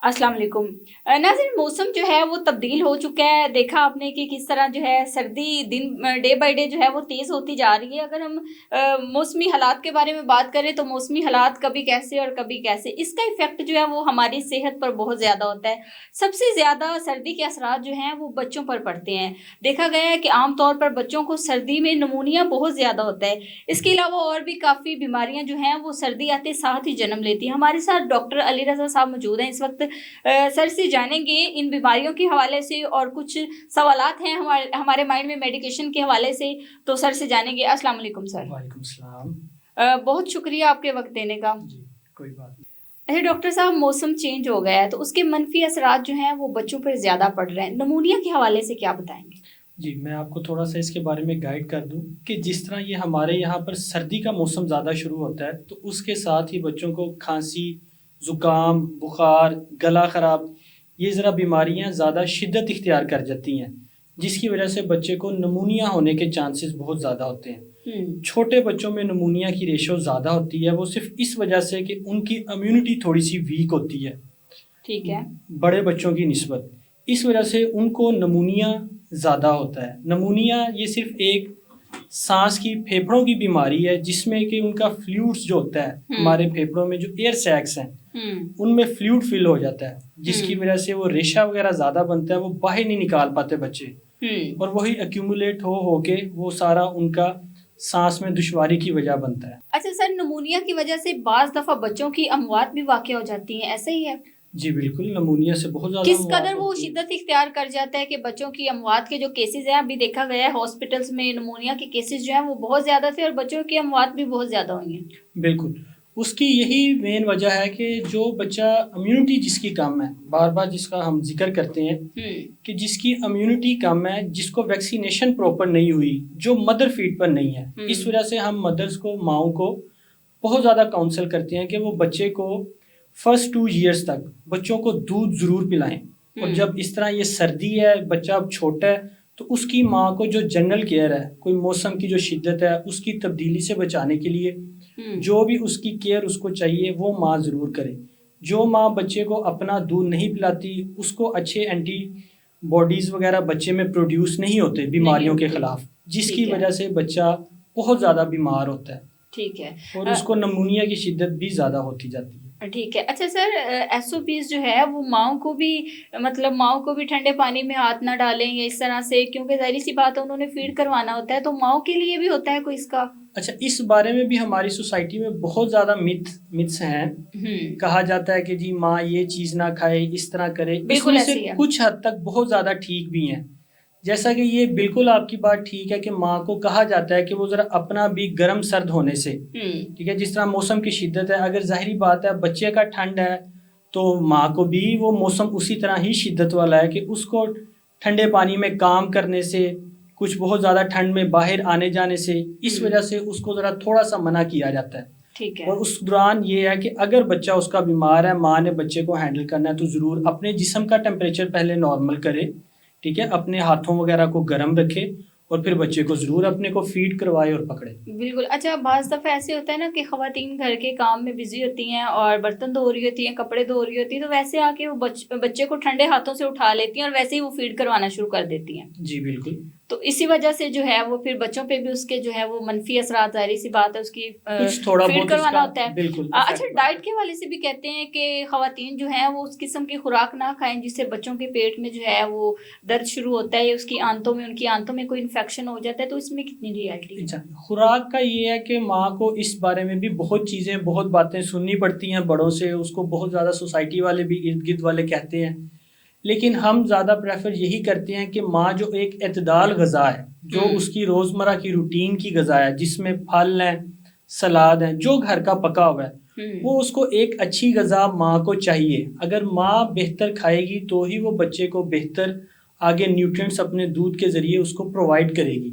السلام علیکم ناظرین، موسم جو ہے وہ تبدیل ہو چکا ہے. دیکھا آپ نے کہ کس طرح جو ہے سردی دن ڈے بائی ڈے جو ہے وہ تیز ہوتی جا رہی ہے. اگر ہم موسمی حالات کے بارے میں بات کریں تو موسمی حالات کبھی کیسے اور کبھی کیسے، اس کا ایفیکٹ جو ہے وہ ہماری صحت پر بہت زیادہ ہوتا ہے. سب سے زیادہ سردی کے اثرات جو ہیں وہ بچوں پر پڑتے ہیں. دیکھا گیا ہے کہ عام طور پر بچوں کو سردی میں نمونیا بہت زیادہ ہوتا ہے. اس کے علاوہ اور بھی کافی بیماریاں جو ہیں وہ سردی آتے ساتھ ہی جنم لیتی ہیں. ہمارے ساتھ ڈاکٹر علی رضا صاحب موجود ہیں اس وقت. سر سے جانیں گے ان بیماریوں کے حوالے سے، اور کچھ سوالات ہیں ہمارے مائنڈ میں میڈیکیشن کے حوالے سے، تو سر سے جانیں گے. السلام علیکم سر. وعلیکم السلام. بہت شکریہ آپ کے وقت دینے کا. جی کوئی بات نہیں. اچھا ڈاکٹر صاحب، موسم چینج ہو گیا ہے تو اس کے منفی اثرات جو ہیں وہ بچوں پر زیادہ پڑ رہے ہیں. نمونیا کے حوالے سے کیا بتائیں گے؟ جی میں آپ کو تھوڑا سا اس کے بارے میں گائیڈ کر دوں کہ جس طرح یہ ہمارے یہاں پر سردی کا موسم زیادہ شروع ہوتا ہے تو اس کے ساتھ ہی بچوں کو کھانسی، زکام، بخار، گلا خراب، یہ ذرا بیماریاں زیادہ شدت اختیار کر جاتی ہیں، جس کی وجہ سے بچے کو نمونیا ہونے کے چانسز بہت زیادہ ہوتے ہیں. چھوٹے بچوں میں نمونیا کی ریشو زیادہ ہوتی ہے، وہ صرف اس وجہ سے کہ ان کی امیونٹی تھوڑی سی ویک ہوتی ہے ٹھیک ہے بڑے بچوں کی نسبت. اس وجہ سے ان کو نمونیا زیادہ ہوتا ہے. نمونیا یہ صرف ایک سانس کی پھیپھڑوں کی بیماری ہے جس میں کہ ان کا فلوئڈز جو ہوتا ہے، ہمارے پھیپھڑوں میں جو ایئر سیکس ہیں ان میں فلوئڈ فل ہو جاتا ہے، جس کی وجہ سے وہ ریشہ وغیرہ زیادہ بنتا ہے، وہ باہر نہیں نکال پاتے بچے، اور وہی ایکیومولیٹ ہو کے وہ سارا ان کا سانس میں دشواری کی وجہ بنتا ہے. اچھا سر، نمونیا کی وجہ سے بعض دفعہ بچوں کی اموات بھی واقع ہو جاتی ہیں، ایسا ہی ہے؟ جی بالکل، نمونیا سے بہت زیادہ کس قدر وہ شدت اختیار کر جاتا ہے کہ بچوں کی اموات کے جو کیسز ہیں، ابھی دیکھا گیا ہے ہاسپٹلس میں نمونیا کے کیسز جو ہیں وہ بہت زیادہ تھے اور بچوں کی اموات بھی بہت زیادہ ہوئی ہیں. بالکل، اس کی یہی مین وجہ ہے کہ جو بچہ امیونٹی جس کی کم ہے، بار بار جس کا ہم ذکر کرتے ہیں کہ جس کی امیونٹی کم ہے، جس کو ویکسینیشن پراپر نہیں ہوئی، جو مدر فیڈ پر نہیں ہے، اس وجہ سے ہم مدرز کو، ماؤں کو بہت زیادہ کاؤنسل کرتے ہیں کہ وہ بچے کو فرسٹ 2 ایئرس تک بچوں کو دودھ ضرور پلائیں. اور جب اس طرح یہ سردی ہے، بچہ اب چھوٹا ہے، تو اس کی ماں کو جو جنرل کیئر ہے، کوئی موسم کی جو شدت ہے اس کی تبدیلی سے بچانے کے لیے جو بھی اس کی کیئر اس کو چاہیے وہ ماں ضرور کرے. جو ماں بچے کو اپنا دودھ نہیں پلاتی، اس کو اچھے اینٹی باڈیز وغیرہ بچے میں پروڈیوس نہیں ہوتے بیماریوں کے خلاف، جس کی وجہ سے بچہ بہت زیادہ بیمار ہوتا ہے. ٹھیک ہے، اور اس کو نمونیا کی شدت بھی زیادہ ہوتی جاتی ہے. ٹھیک ہے. اچھا سر، ایس او پیز جو ہے وہ ماؤں کو بھی، مطلب ماؤں کو بھی ٹھنڈے پانی میں ہاتھ نہ ڈالیں یا اس طرح سے، کیونکہ ظاہری سی بات ہے انہوں نے فیڈ کروانا ہوتا ہے، تو ماؤں کے لیے بھی ہوتا ہے کوئی اس کا؟ اچھا، اس بارے میں بھی ہماری سوسائٹی میں بہت زیادہ متس ہیں. کہا جاتا ہے کہ جی ماں یہ چیز نہ کھائے، اس طرح کرے. اس میں سے کچھ حد تک بہت زیادہ ٹھیک بھی ہیں، جیسا کہ یہ بالکل آپ کی بات ٹھیک ہے کہ ماں کو کہا جاتا ہے کہ وہ ذرا اپنا بھی گرم سرد ہونے سے، ٹھیک ہے، جس طرح موسم کی شدت ہے، اگر ظاہری بات ہے بچے کا ٹھنڈ ہے تو ماں کو بھی وہ موسم اسی طرح ہی شدت والا ہے کہ اس کو ٹھنڈے پانی میں کام کرنے سے، کچھ بہت زیادہ ٹھنڈ میں باہر آنے جانے سے، اس وجہ سے اس کو ذرا تھوڑا سا منع کیا جاتا ہے. ٹھیک ہے. اور اس دوران یہ ہے کہ اگر بچہ اس کا بیمار ہے، ماں نے بچے کو ہینڈل کرنا ہے تو ضرور اپنے جسم کا ٹیمپریچر پہلے نارمل کرے، ٹھیک ہے، اپنے ہاتھوں وغیرہ کو گرم رکھے اور پھر بچے کو ضرور اپنے کو فیڈ کروائے اور پکڑے. بالکل. اچھا، بعض دفعہ ایسے ہوتا ہے نا کہ خواتین گھر کے کام میں بزی ہوتی ہیں اور برتن دھو رہی ہوتی ہیں، کپڑے دھو رہی ہوتی ہیں، تو ویسے آ کے وہ بچے کو ٹھنڈے ہاتھوں سے اٹھا لیتی ہیں اور ویسے ہی وہ فیڈ کروانا شروع کر دیتی ہیں. جی بالکل. تو اسی وجہ سے جو ہے وہ پھر بچوں پہ بھی اس کے جو ہے وہ منفی اثرات، ظاہری سی بات ہے، اس کی فیڈ کروانا ہوتا ہے. بالکل. اچھا، ڈائٹ کے حوالے سے بھی کہتے ہیں کہ خواتین جو ہیں وہ اس قسم کی خوراک نہ کھائیں جس سے بچوں کے پیٹ میں جو ہے وہ درد شروع ہوتا ہے، یا اس کی آنتوں میں، ان کی آنتوں میں کوئی انفیکشن ہو جاتا ہے، تو اس میں کتنی ریئلٹی ہے؟ اچھا، خوراک کا یہ ہے کہ ماں کو اس بارے میں بھی بہت چیزیں، بہت باتیں سننی پڑتی ہیں بڑوں سے، اس کو بہت زیادہ سوسائٹی والے بھی ارد گرد والے کہتے ہیں، لیکن ہم زیادہ پریفر یہی کرتے ہیں کہ ماں جو ایک اعتدال غذا ہے، جو اس کی روزمرہ کی روٹین کی غذا ہے، جس میں پھل ہیں، سلاد ہیں، جو گھر کا پکا ہوا ہے، وہ اس کو ایک اچھی غذا ماں کو چاہیے. اگر ماں بہتر کھائے گی تو ہی وہ بچے کو بہتر آگے نیوٹرینٹس اپنے دودھ کے ذریعے اس کو پرووائڈ کرے گی.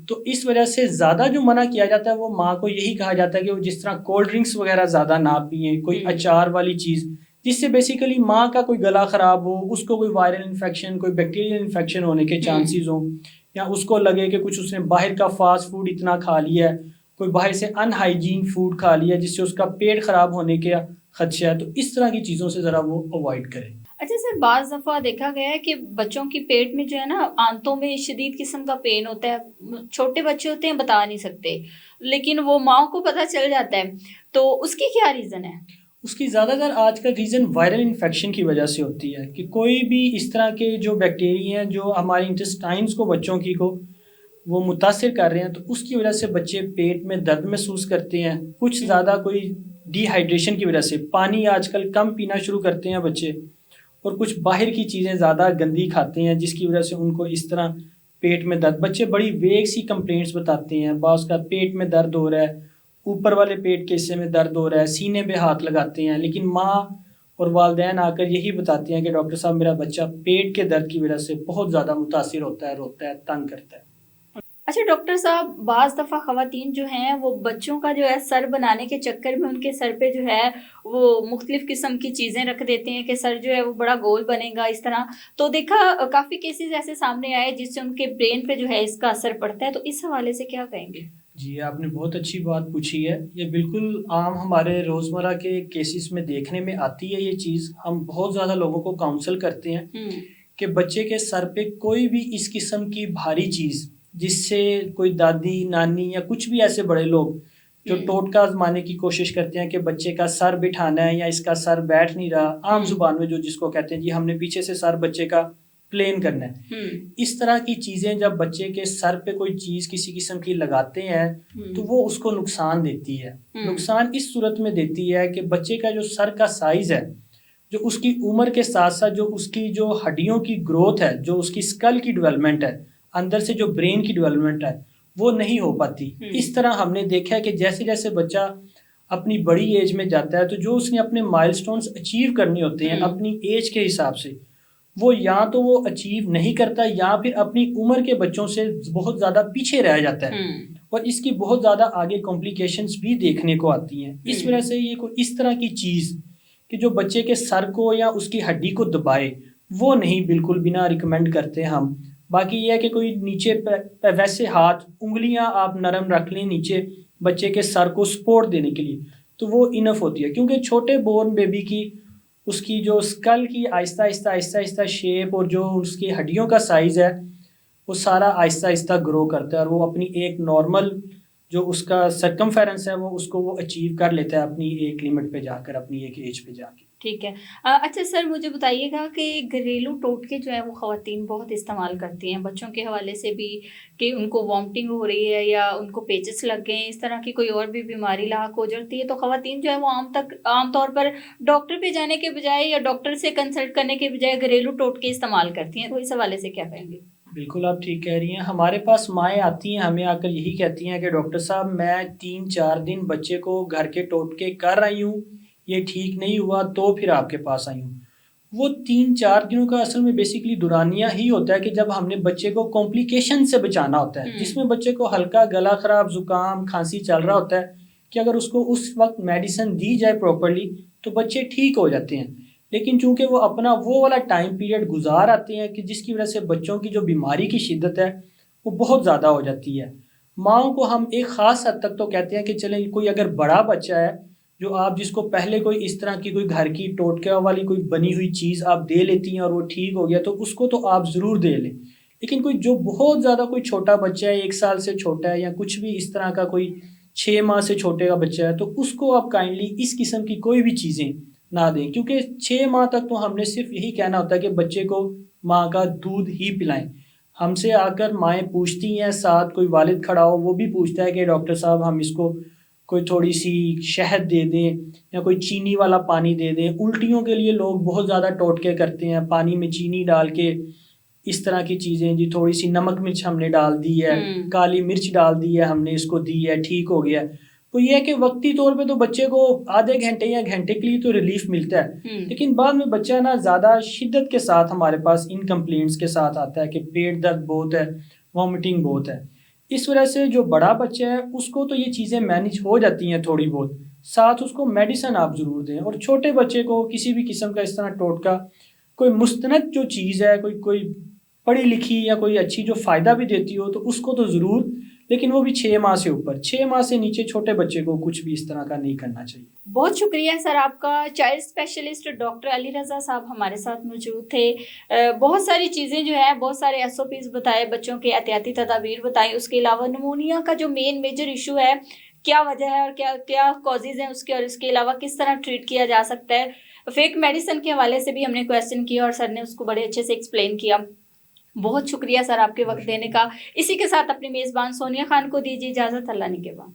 تو اس وجہ سے زیادہ جو منع کیا جاتا ہے وہ ماں کو یہی کہا جاتا ہے کہ وہ جس طرح کولڈ ڈرنکس وغیرہ زیادہ نہ پئیں، کوئی اچار والی چیز جس سے بیسیکلی ماں کا کوئی گلا خراب ہو، اس کو کوئی وائرل انفیکشن، کوئی بیکٹیریل انفیکشن ہونے کے چانسز ہوں، یا اس کو لگے کہ کچھ اس نے باہر کا فاسٹ فوڈ اتنا کھا لیا ہے، کوئی باہر سے ان ہائیجین فوڈ کھا لیا جس سے اس کا پیٹ خراب ہونے کے خدشہ ہے، تو اس طرح کی چیزوں سے ذرا وہ اوائڈ کریں۔ اچھا سر، بعض دفعہ دیکھا گیا ہے کہ بچوں کی پیٹ میں جو ہے نا آنتوں میں شدید قسم کا پین ہوتا ہے، چھوٹے بچے ہوتے ہیں بتا نہیں سکتے، لیکن وہ ماں کو پتہ چل جاتا ہے، تو اس کی کیا ریزن ہے؟ اس کی زیادہ تر آج کا ریزن وائرل انفیکشن کی وجہ سے ہوتی ہے، کہ کوئی بھی اس طرح کے جو بیکٹیریا ہیں جو ہمارے انٹسٹائنس کو بچوں کی کو وہ متاثر کر رہے ہیں، تو اس کی وجہ سے بچے پیٹ میں درد محسوس کرتے ہیں، کچھ زیادہ کوئی ڈی ہائیڈریشن کی وجہ سے پانی آج کل کم پینا شروع کرتے ہیں بچے، اور کچھ باہر کی چیزیں زیادہ گندی کھاتے ہیں جس کی وجہ سے ان کو اس طرح پیٹ میں درد، بچے بڑی ویگ سی کمپلینٹس بتاتے ہیں، بعض کا پیٹ میں درد ہو رہا ہے، اوپر والے پیٹ کے حصے میں درد ہو رہا ہے، سینے پہ ہاتھ لگاتے ہیں، لیکن ماں اور والدین آ کر یہی بتاتے ہیں کہ ڈاکٹر صاحب میرا بچہ پیٹ کے درد کی وجہ سے بہت زیادہ متاثر ہوتا ہے، روتا ہے، تنگ کرتا ہے۔ اچھا ڈاکٹر صاحب، بعض دفعہ خواتین جو ہیں وہ بچوں کا جو ہے سر بنانے کے چکر میں ان کے سر پہ جو ہے وہ مختلف قسم کی چیزیں رکھ دیتے ہیں کہ سر جو ہے وہ بڑا گول بنے گا اس طرح، تو دیکھا کافی کیسز ایسے سامنے آئے جس سے ان کے برین پہ جو ہے اس کا اثر پڑتا ہے، تو اس حوالے سے کیا کہیں گے؟ جی، آپ نے بہت اچھی بات پوچھی ہے، یہ بالکل عام ہمارے روزمرہ کے کیسز میں دیکھنے میں آتی ہے یہ چیز۔ ہم بہت زیادہ لوگوں کو کاؤنسل کرتے ہیں کہ بچے کے سر پہ کوئی بھی اس قسم کی بھاری چیز جس سے کوئی دادی نانی یا کچھ بھی ایسے بڑے لوگ جو ٹوٹکا آزمانے کی کوشش کرتے ہیں کہ بچے کا سر بٹھانا ہے یا اس کا سر بیٹھ نہیں رہا، عام زبان میں جو جس کو کہتے ہیں جی ہم نے پیچھے سے سر بچے کا پلین کرنا ہے، اس طرح کی چیزیں جب بچے کے سر پہ کوئی چیز کسی قسم کی لگاتے ہیں تو وہ اس کو نقصان دیتی ہے۔ نقصان اس صورت میں دیتی ہے کہ بچے کا جو سر کا سائز ہے، جو اس کی عمر کے ساتھ ساتھ جو اس کی جو ہڈیوں کی گروتھ ہے، جو اس کی اسکل کی ڈیولپمنٹ ہے، اندر سے جو برین کی ڈیولپمنٹ ہے وہ نہیں ہو پاتی۔ اس طرح ہم نے دیکھا ہے کہ جیسے جیسے بچہ اپنی بڑی ایج میں جاتا ہے تو جو اس نے اپنے مائل سٹونز اچیو کرنے ہوتے ہیں اپنی ایج کے حساب سے، وہ یا تو وہ اچیو نہیں کرتا یا پھر اپنی عمر کے بچوں سے بہت زیادہ پیچھے رہ جاتا ہے، اور اس کی بہت زیادہ آگے کمپلیکیشنز بھی دیکھنے کو آتی ہیں۔ اس وجہ سے یہ کوئی اس طرح کی چیز کہ جو بچے کے سر کو یا اس کی ہڈی کو دبائے وہ نہیں بالکل بنا ریکمینڈ کرتے ہم۔ باقی یہ ہے کہ کوئی نیچے ویسے ہاتھ انگلیاں آپ نرم رکھ لیں نیچے بچے کے سر کو سپورٹ دینے کے لیے تو وہ انف ہوتی ہے، کیونکہ چھوٹے بورن بیبی کی اس کی جو اسکل کی آہستہ آہستہ شیپ اور جو اس کی ہڈیوں کا سائز ہے وہ سارا آہستہ آہستہ گرو کرتا ہے، اور وہ اپنی ایک نارمل جو اس کا سرکمفیرنس ہے وہ اس کو وہ اچیو کر لیتا ہے اپنی ایک لیمٹ پہ جا کر، اپنی ایک ایج پہ جا کے۔ ٹھیک ہے۔ اچھا سر، مجھے بتائیے گا کہ گھریلو ٹوٹکے جو ہیں وہ خواتین بہت استعمال کرتی ہیں بچوں کے حوالے سے بھی، کہ ان کو وامٹنگ ہو رہی ہے یا ان کو پیچز لگ گئے ہیں، اس طرح کی کوئی اور بھی بیماری لاحق ہو جاتی ہے، تو خواتین جو ہے وہ عام طور پر ڈاکٹر پہ جانے کے بجائے یا ڈاکٹر سے کنسلٹ کرنے کے بجائے گھریلو ٹوٹکے استعمال کرتی ہیں، تو اس حوالے سے کیا کہیں گے؟ بالکل آپ ٹھیک کہہ رہی ہیں، ہمارے پاس مائیں آتی ہیں ہمیں آ کر یہی کہتی ہیں کہ ڈاکٹر صاحب میں 3-4 دن بچے کو گھر کے ٹوٹکے کر رہی ہوں، یہ ٹھیک نہیں ہوا تو پھر آپ کے پاس آئی ہوں۔ وہ 3-4 دنوں کا اصل میں بیسیکلی دورانیہ ہی ہوتا ہے کہ جب ہم نے بچے کو کمپلیکیشن سے بچانا ہوتا ہے، جس میں بچے کو ہلکا گلا خراب، زکام، کھانسی چل رہا ہوتا ہے، کہ اگر اس کو اس وقت میڈیسن دی جائے پراپرلی تو بچے ٹھیک ہو جاتے ہیں۔ لیکن چونکہ وہ اپنا وہ والا ٹائم پیریڈ گزار آتے ہیں کہ جس کی وجہ سے بچوں کی جو بیماری کی شدت ہے وہ بہت زیادہ ہو جاتی ہے، ماؤں کو ہم ایک خاص حد تک تو کہتے ہیں کہ چلیں کوئی اگر بڑا بچہ ہے جو آپ جس کو پہلے کوئی اس طرح کی کوئی گھر کی ٹوٹکے والی کوئی بنی ہوئی چیز آپ دے لیتی ہیں اور وہ ٹھیک ہو گیا تو اس کو تو آپ ضرور دے لیں، لیکن کوئی جو بہت زیادہ کوئی چھوٹا بچہ ہے، 1 سال سے چھوٹا ہے یا کچھ بھی اس طرح کا کوئی 6 ماہ سے چھوٹے کا بچہ ہے، تو اس کو آپ کائنڈلی اس قسم کی کوئی بھی چیزیں نہ دیں، کیونکہ 6 ماہ تک تو ہم نے صرف یہی کہنا ہوتا ہے کہ بچے کو ماں کا دودھ ہی پلائیں۔ ہم سے آ کر مائیں پوچھتی ہیں، ساتھ کوئی والد کھڑا ہو وہ بھی پوچھتا ہے کہ ڈاکٹر صاحب ہم اس کو کوئی تھوڑی سی شہد دے دیں یا کوئی چینی والا پانی دے دیں۔ الٹیوں کے لیے لوگ بہت زیادہ ٹوٹکے کرتے ہیں، پانی میں چینی ڈال کے اس طرح کی چیزیں، جی تھوڑی سی نمک مرچ ہم نے ڈال دی ہے، کالی مرچ ڈال دی ہے ہم نے، اس کو دی ہے ٹھیک ہو گیا۔ تو یہ ہے کہ وقتی طور پہ تو بچے کو آدھے گھنٹے یا گھنٹے کے لیے تو ریلیف ملتا ہے، لیکن بعد میں بچہ نا زیادہ شدت کے ساتھ ہمارے پاس ان کمپلینٹس کے ساتھ آتا ہے کہ پیٹ درد بہت ہے، وامٹنگ بہت ہے۔ اس وجہ سے جو بڑا بچہ ہے اس کو تو یہ چیزیں مینیج ہو جاتی ہیں تھوڑی بہت، ساتھ اس کو میڈیسن آپ ضرور دیں، اور چھوٹے بچے کو کسی بھی قسم کا اس طرح ٹوٹکا کوئی مستند جو چیز ہے، کوئی پڑھی لکھی یا کوئی اچھی جو فائدہ بھی دیتی ہو تو اس کو تو ضرور لیکن وہ بھی 6 ماہ سے اوپر. 6 ماہ سے نیچے چھوٹے بچے کو کچھ بھی اس طرح کا نہیں کرنا چاہیے. بہت شکریہ سر آپ کا. Child specialist doctor Ali Raza صاحب ہمارے ساتھ موجود تھے. بہت ساری چیزیں جو ہے بہت سارے SOPs بتائے, بچوں کے احتیاطی تدابیر بتائیں. اس کے علاوہ نمونیا کا جو میجر ایشو ہے, کیا وجہ ہے اور کیا کازز ہیں اس کے, اور اس کے علاوہ کس طرح ٹریٹ کیا جا سکتا ہے. فیک میڈیسن کے حوالے سے بھی ہم نے کویسچن کیا اور سر نے اس کو بڑے اچھے سے ایکسپلین کیا. بہت شکریہ سر آپ کے وقت دینے کا. اسی کے ساتھ اپنے میزبان سونیا خان کو دیجیے اجازت. اللہ نگہبان.